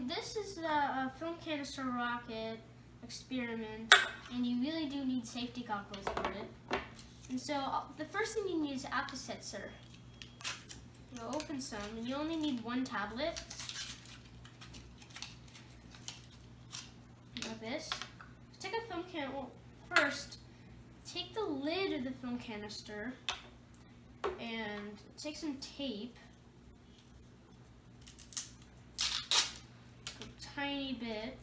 This is a film canister rocket experiment, and you really do need safety goggles for it. And so the first thing you need is Alka-Seltzer. You'll open some, and you only need one tablet. Like this. Take a film can. Well, first, take the lid of the film canister and take some tape. Tiny bit.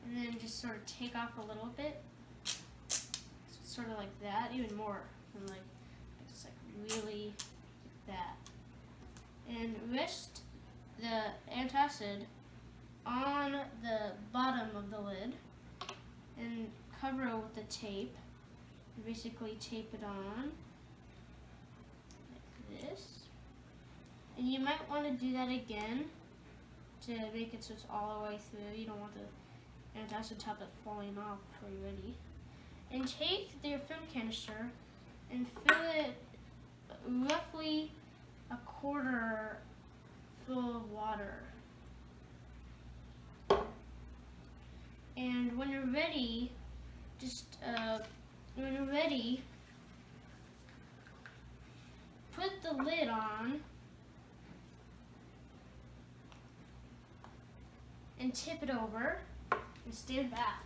And then just sort of take off a little bit. Sort of like that, even more. And like, just like really like that. And rest the antacid on the bottom of the lid and cover it with the tape. Basically tape it on. This, and you might want to do that again to make it so it's all the way through. You don't want the antacid tablet falling off before you're ready. And take your film canister and fill it roughly a quarter full of water. And when you're ready, put the lid on and tip it over and stand back.